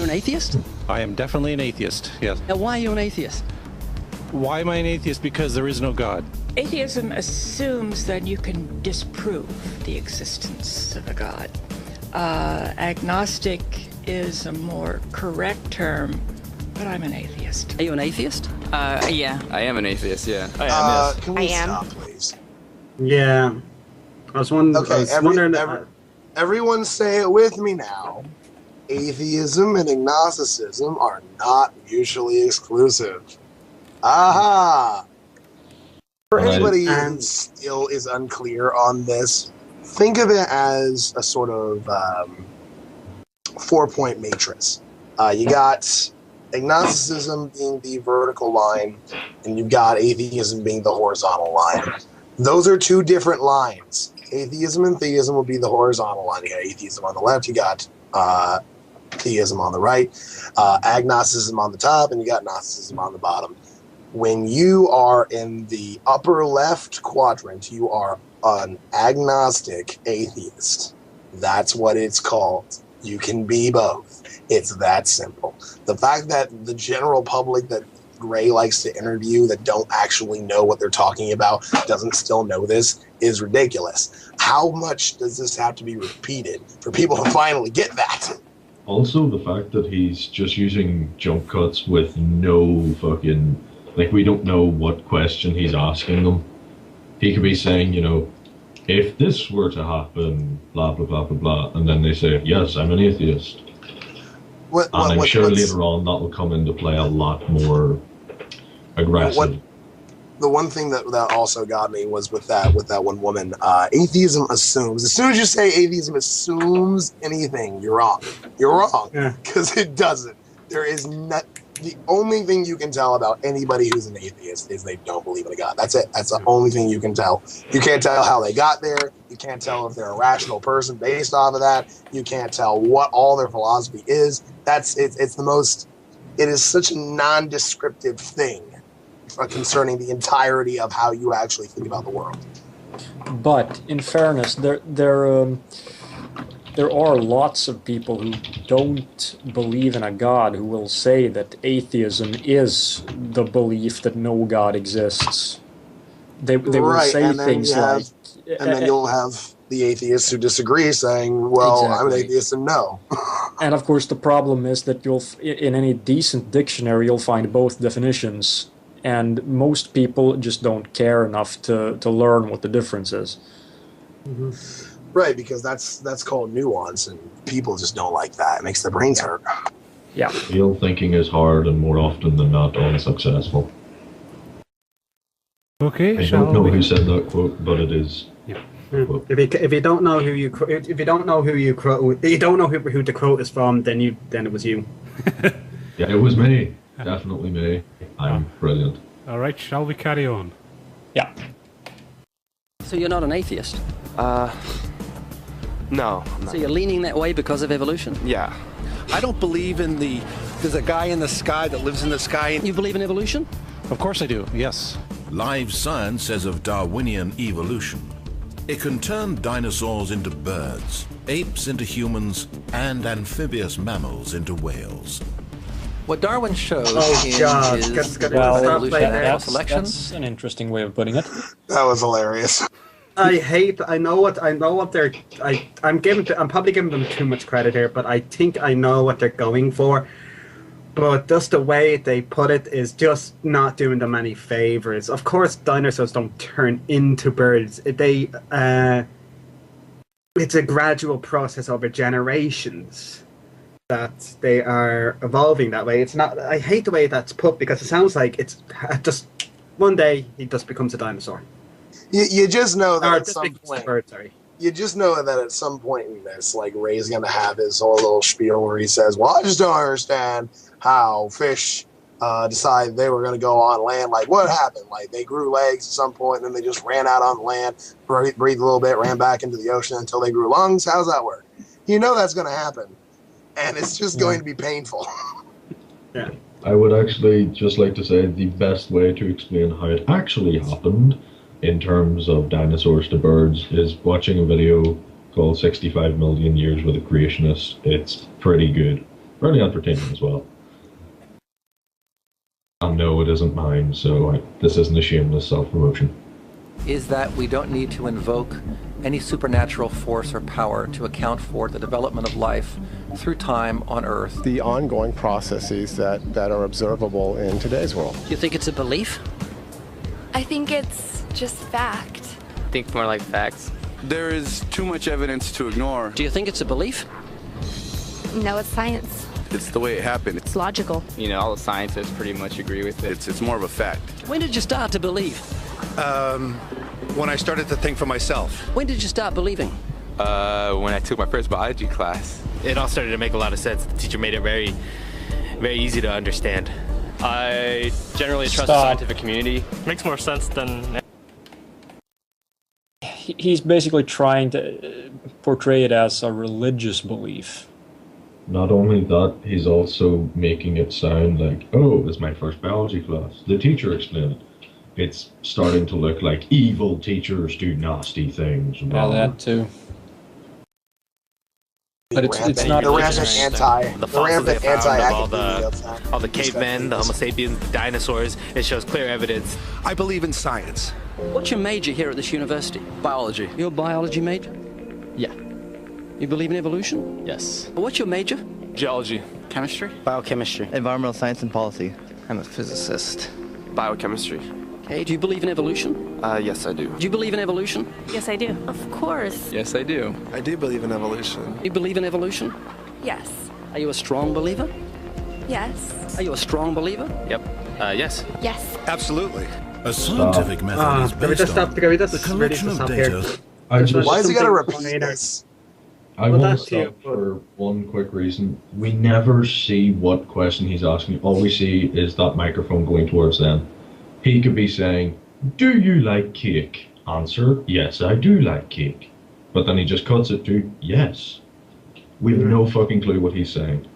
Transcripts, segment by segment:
an atheist? I am definitely an atheist, yes. Now, why are you an atheist? Why am I an atheist? Because there is no God. Atheism assumes that you can disprove the existence of a God. Agnostic is a more correct term, but I'm an atheist. Are you an atheist? Yeah. I am an atheist, yeah. I am, yes. Can we stop, please? Yeah. I was wondering... Okay, everyone say it with me now. Atheism and agnosticism are not mutually exclusive. Aha! For anybody who still is unclear on this, think of it as a sort of 4-point matrix. You got agnosticism being the vertical line, and you've got atheism being the horizontal line. Those are two different lines. Atheism and theism will be the horizontal line. You got atheism on the left, you got theism on the right, agnosticism on the top, and you got Gnosticism on the bottom. When you are in the upper left quadrant, you are an agnostic atheist. That's what it's called. You can be both. It's that simple. The fact that the general public that Gray likes to interview that don't actually know what they're talking about doesn't still know this is ridiculous. How much does this have to be repeated for people to finally get that? Also, the fact that he's just using jump cuts with no fucking... Like, we don't know what question he's asking them. He could be saying, you know, if this were to happen, blah, blah, blah, blah, blah, and then they say, yes, I'm an atheist. And I'm sure later on that will come into play a lot more aggressive. The one thing that also got me was with that one woman, atheism assumes. As soon as you say atheism assumes anything, you're wrong. You're wrong, because it doesn't. There is not... The only thing you can tell about anybody who's an atheist is they don't believe in a God. That's it. That's the only thing you can tell. You can't tell how they got there. You can't tell if they're a rational person based off of that. You can't tell what all their philosophy is. It's the most... It is such a non-descriptive thing concerning the entirety of how you actually think about the world. But, in fairness, there are lots of people who don't believe in a God who will say that atheism is the belief that no God exists. They will say things like... And then you'll have the atheists who disagree saying, well, exactly. I'm an atheist and no. And of course the problem is that in any decent dictionary you'll find both definitions, and most people just don't care enough to learn what the difference is. Mm-hmm. Right, because that's called nuance, and people just don't like that. It makes their brains hurt. Yeah. Real thinking is hard, and more often than not, unsuccessful. Okay. I don't know who said that quote, but it is. Yeah. If you don't know who the quote is from, then it was you. Yeah, it was me. Definitely me. I'm brilliant. All right, shall we carry on? Yeah. So you're not an atheist? No. I'm not. So you're leaning that way because of evolution? Yeah. I don't believe in there's a guy in the sky that lives in the sky. You believe in evolution? Of course I do, yes. Live science says of Darwinian evolution, it can turn dinosaurs into birds, apes into humans, and amphibious mammals into whales. What Darwin shows is evolution and selection. That's an interesting way of putting it. That was hilarious. I'm probably giving them too much credit here, but I think I know what they're going for. But just the way they put it is just not doing them any favors. Of course, dinosaurs don't turn into birds. It's a gradual process over generations that they are evolving that way. It's not. I hate the way that's put because it sounds like it's just one day he just becomes a dinosaur. You just know that at some point. Sorry. You just know that at some point in this, like, Ray's gonna have his whole little spiel where he says, "Well, I just don't understand how fish decided they were gonna go on land. Like, what happened? Like, they grew legs at some point, and then they just ran out on land, breathed a little bit, ran back into the ocean until they grew lungs. How's that work? You know that's gonna happen, and it's just going to be painful." Yeah. I would actually just like to say the best way to explain how it actually happened in terms of dinosaurs to birds is watching a video called 65 Million Years with a Creationist. It's pretty good. Fairly entertaining as well. And no, it isn't mine, so this isn't a shameless self-promotion. Is that we don't need to invoke any supernatural force or power to account for the development of life through time on Earth. The ongoing processes that are observable in today's world. Do you think it's a belief? I think it's just fact. I think more like facts. There is too much evidence to ignore. Do you think it's a belief? No, it's science. It's the way it happened. It's logical. You know, all the scientists pretty much agree with it. It's more of a fact. When did you start to believe? When I started to think for myself. When did you start believing? When I took my first biology class. It all started to make a lot of sense. The teacher made it very, very easy to understand. I generally trust the scientific community. Makes more sense than... He's basically trying to portray it as a religious belief. Not only that, he's also making it sound like, oh, it's my first biology class. The teacher explained it. It's starting to look like evil teachers do nasty things. Yeah, that too. But it's not the rampant anti-academia. All the cavemen, the Homo sapiens, the dinosaurs. It shows clear evidence. I believe in science. What's your major here at this university? Biology. You're a biology major? Yeah. You believe in evolution? Yes. What's your major? Geology. Chemistry? Biochemistry. Environmental science and policy. I'm a physicist. Biochemistry. Okay, do you believe in evolution? Yes, I do. Do you believe in evolution? Yes, I do. Of course. Yes, I do. I do believe in evolution. You believe in evolution? Yes. Are you a strong believer? Yes. Are you a strong believer? Yep. Yes. Yes. Absolutely. A scientific method is based on the collection of data. Why is he gotta repeat this? I want to stop for one quick reason. We never see what question he's asking. All we see is that microphone going towards them. He could be saying, do you like cake? Answer, yes, I do like cake. But then he just cuts it to, yes. We have no fucking clue what he's saying.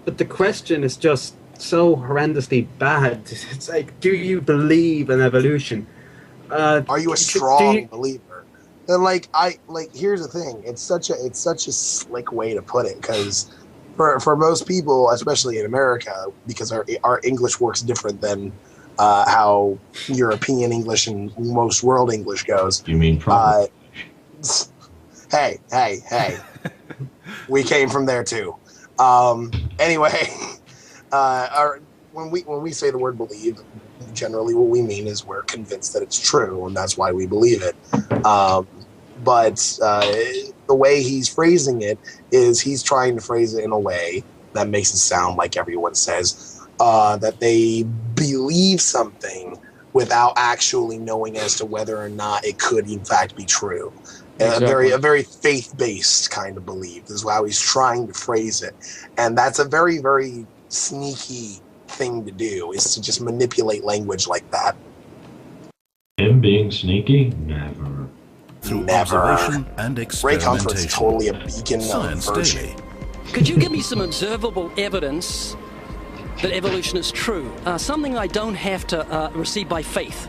But the question is just so horrendously bad. It's like, do you believe in evolution? Are you a strong believer? And here's the thing. It's such a slick way to put it, because for most people, especially in America, because our English works different than how European English and most world English goes. You mean probably? Hey. We came from there too. Anyway, when we say the word believe, generally what we mean is we're convinced that it's true, and that's why we believe it. But the way he's phrasing it is he's trying to phrase it in a way that makes it sound like everyone says that they believe something without actually knowing as to whether or not it could in fact be true. Exactly. A very faith-based kind of belief is how he's trying to phrase it. And that's a very, very sneaky thing to do, is to just manipulate language like that. Him being sneaky? Never. Through observation and Ray Comfort's experimentation. totally a beacon Science of virtue. Daily. Could you give me some observable evidence that evolution is true? Something I don't have to receive by faith.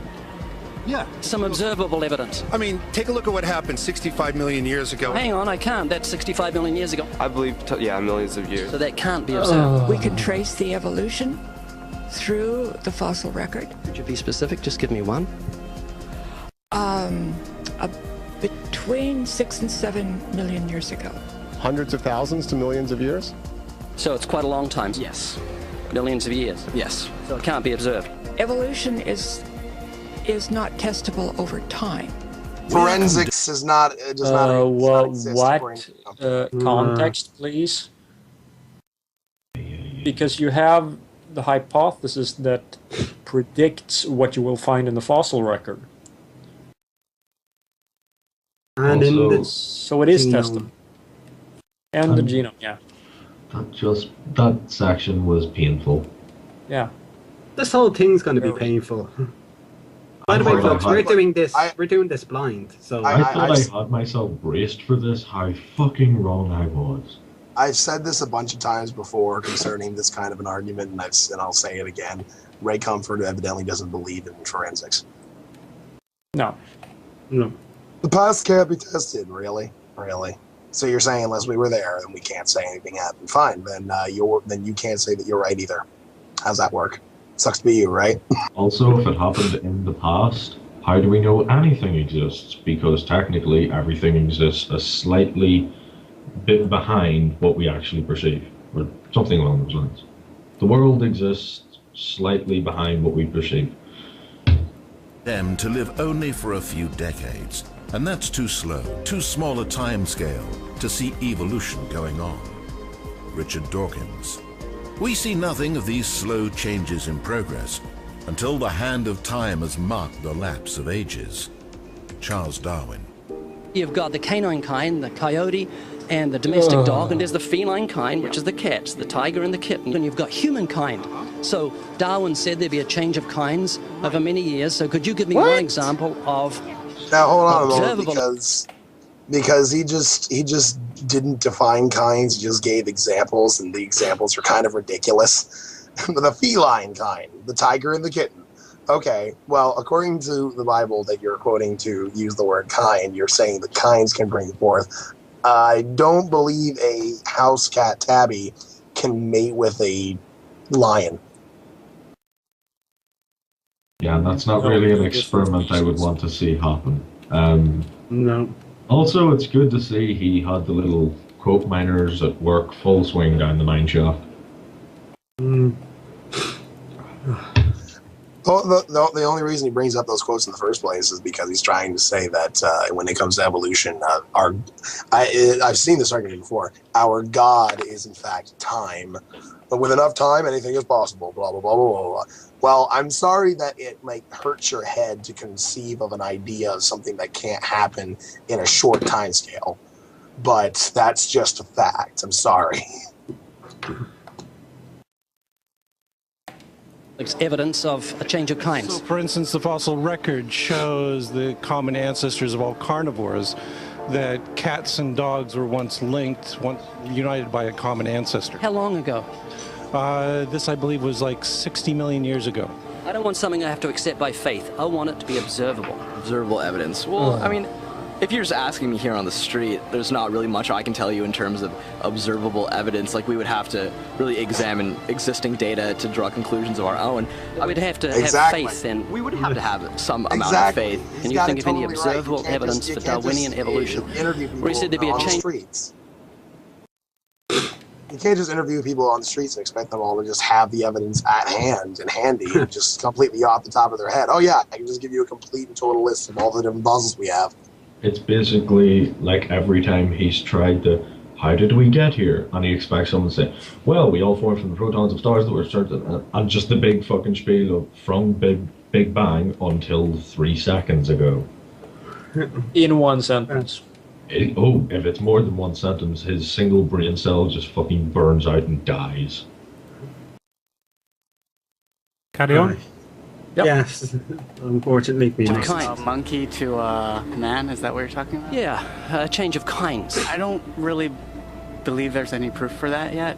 Yeah. Some observable evidence. I mean, take a look at what happened 65 million years ago. Hang on, I can't. That's 65 million years ago. I believe, millions of years. So that can't be observed. We can trace the evolution through the fossil record. Could you be specific? Just give me one. Between 6 and 7 million years ago. Hundreds of thousands to millions of years? So it's quite a long time. Yes. Millions of years. Yes. So it can't be observed. Evolution is not testable over time. Forensics is not does not exist what context, please? Because you have the hypothesis that predicts what you will find in the fossil record. And so it is testable. And the genome, yeah. That section was painful. Yeah. This whole thing's going to be painful. By the way, folks, we're doing this blind. So I thought I had myself braced for this. How fucking wrong I was. I've said this a bunch of times before concerning this kind of an argument, and I'll say it again. Ray Comfort evidently doesn't believe in forensics. No. The past can't be tested, really. So you're saying unless we were there, then we can't say anything happened. Fine, then you can't say that you're right either. How's that work? Sucks to be you, right? Also, if it happened in the past, how do we know anything exists? Because technically everything exists a slightly bit behind what we actually perceive, or something along those lines. The world exists slightly behind what we perceive. Them to live only for a few decades, and that's too slow, too small a time scale to see evolution going on. Richard Dawkins. We see nothing of these slow changes in progress until the hand of time has marked the lapse of ages. Charles Darwin. You've got the canine kind, the coyote, and the domestic dog, and there's the feline kind, which is the cats, the tiger and the kitten, and you've got humankind. So Darwin said there'd be a change of kinds over many years. So could you give me one example of now? Hold on a moment, because he just didn't define kinds. He just gave examples, and the examples are kind of ridiculous. The feline kind, the tiger and the kitten. Okay, well, according to the Bible that you're quoting to use the word kind, you're saying that kinds can bring forth. I don't believe a house cat tabby can mate with a lion. Yeah, that's not really an experiment I would want to see happen. No. Also, it's good to see he had the little quote miners at work full swing down the mine shaft. Well, the only reason he brings up those quotes in the first place is because he's trying to say that when it comes to evolution, I've seen this argument before. Our God is in fact time, but with enough time, anything is possible. Blah blah blah blah blah. Well, I'm sorry that it hurts your head to conceive of an idea of something that can't happen in a short time scale, but that's just a fact. I'm sorry. Evidence of a change of kinds. So, for instance, the fossil record shows the common ancestors of all carnivores, that cats and dogs were once linked, once united by a common ancestor. How long ago? This, I believe, was like 60 million years ago. I don't want something I have to accept by faith. I want it to be observable. Observable evidence. Well, I mean, if you're just asking me here on the street, there's not really much I can tell you in terms of observable evidence. Like, we would have to really examine existing data to draw conclusions of our own. I would have to have faith, and we would have to have some amount of faith. Can you think of any observable evidence for Darwinian evolution? Where he said there'd be a change. You can't just interview people on the streets and expect them all to just have the evidence at hand and handy, and just completely off the top of their head. Oh yeah, I can just give you a complete and total list of all the different puzzles we have. It's basically like every time he's tried to, how did we get here? And he expects someone to say, well, we all formed from the protons of stars that were started, and just the big fucking spiel of from Big Bang until 3 seconds ago. In one sentence. If it's more than one sentence, his single brain cell just fucking burns out and dies. Carry on. Yep. Yes, unfortunately. A monkey to a man, is that what you're talking about? Yeah, a change of kinds. I don't really believe there's any proof for that yet.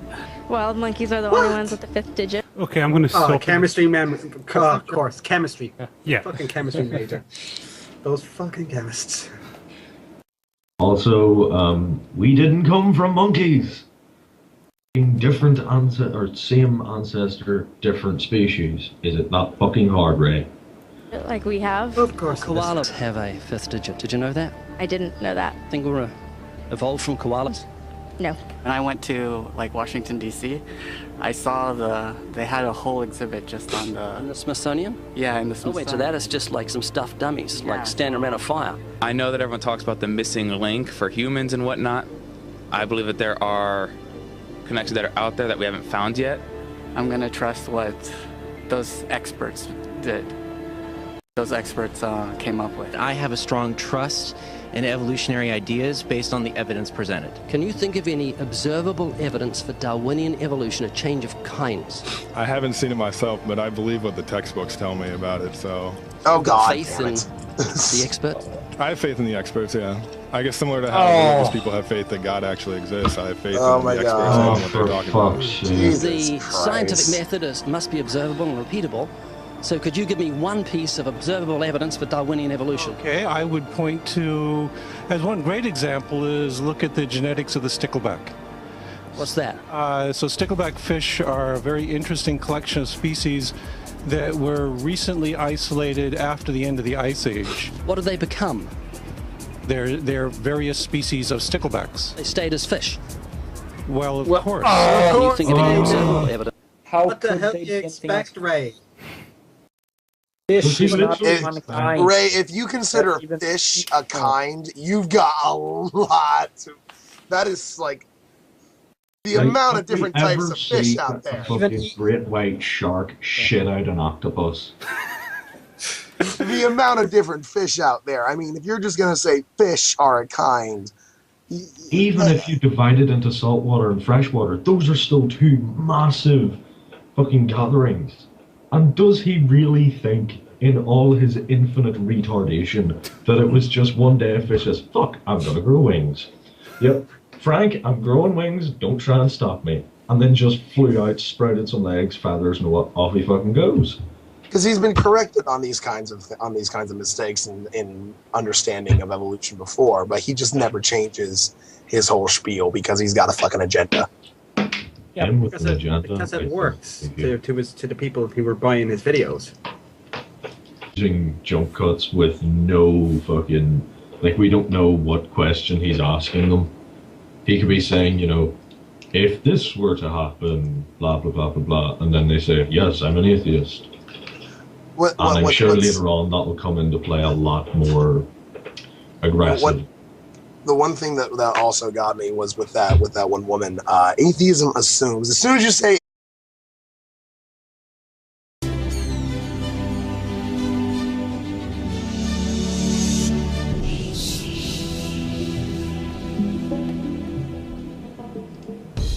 Wild monkeys are the only ones with the 5th digit. Okay, I'm going to stop. Chemistry, man. Of course, chemistry. Yeah. Fucking chemistry major. Those fucking chemists. Also, we didn't come from monkeys. Different same ancestor, different species. Is it not fucking hard, Ray? Like we have. Of course. Koalas have a 5th digit. Did you know that? I didn't know that. Think we're evolved from koalas? No. When I went to Washington D.C., I saw they had a whole exhibit just on In the Smithsonian? Yeah, in the Oh Smithsonian. wait, so that is just like some stuffed dummies, like standing around a fire. I know that everyone talks about the missing link for humans and whatnot. I believe that there are connections that are out there that we haven't found yet. I'm gonna trust what those experts did. Those experts came up with. I have a strong trust in evolutionary ideas based on the evidence presented. Can you think of any observable evidence for Darwinian evolution, a change of kinds? I haven't seen it myself, but I believe what the textbooks tell me about it, so... Oh, God, faith in the experts? I have faith in the experts, yeah. I guess similar to how religious people have faith that God actually exists, I have faith in the experts and what they're talking about. The scientific method must be observable and repeatable. So could you give me one piece of observable evidence for Darwinian evolution? Okay, I would point to, as one great example is look at the genetics of the stickleback. What's that? So stickleback fish are a very interesting collection of species that were recently isolated after the end of the Ice Age. What did they become? They're various species of sticklebacks. They stayed as fish. Well, of course. You think of any observable evidence? How What the hell do you expect, Ray? Fish is not one kind. Ray, if you consider fish a kind, you've got a lot. That is like the amount of different types of fish out there. A fucking great white shark shit out an octopus. The amount of different fish out there. I mean, if you're just going to say fish are a kind. Even if you divide it into saltwater and freshwater, those are still two massive fucking gatherings. And does he really think, in all his infinite retardation, that it was just one day a fish says, fuck, I'm gonna grow wings. Yep, Frank, I'm growing wings, don't try and stop me. And then just flew out, sprouted some legs, feathers, and off he fucking goes. Because he's been corrected on these kinds of mistakes in understanding of evolution before, but he just never changes his whole spiel because he's got a fucking agenda. Yeah, because it works to the people who were buying his videos. Using jump cuts with no fucking, like, we don't know what question he's asking them. He could be saying, you know, if this were to happen, blah blah blah blah blah, and then they say, yes, I'm an atheist. And I'm sure later on that will come into play a lot more aggressive. The one thing that also got me was with that one woman. Atheism assumes, as soon as you say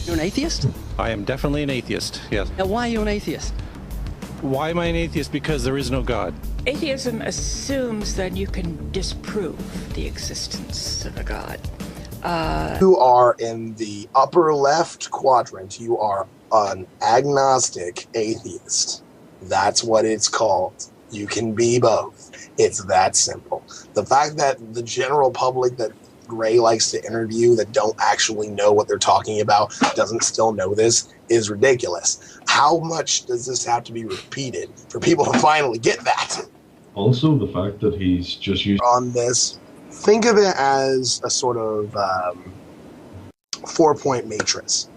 You're an atheist? I am definitely an atheist, yes. Now, why are you an atheist? Why am I an atheist? Because there is no God. Atheism assumes that you can disprove the existence of a God. You are in the upper left quadrant. You are an agnostic atheist. That's what it's called. You can be both. It's that simple. The fact that the general public that Ray likes to interview that don't actually know what they're talking about doesn't still know this is ridiculous. How much does this have to be repeated for people to finally get that? Also, the fact that he's just using on this, think of it as a sort of 4-point matrix.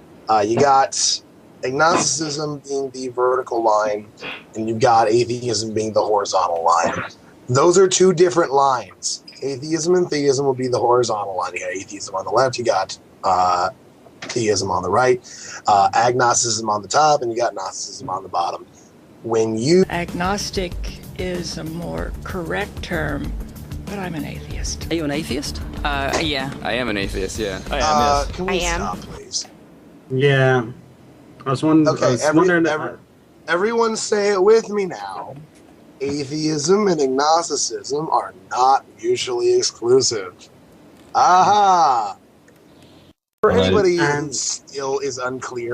You got agnosticism being the vertical line, and you've got atheism being the horizontal line. Those are two different lines. Atheism and theism will be the horizontal line. You got atheism on the left, you got theism on the right, agnosticism on the top, and you got Gnosticism on the bottom. When you agnostic is a more correct term, but I'm an atheist. Are you an atheist? Yeah. I am an atheist, yeah. I am, yes. Can we stop, please? Yeah. I was wondering... Okay, everyone say it with me now. Atheism and agnosticism are not mutually exclusive. Aha! For anybody who still is unclear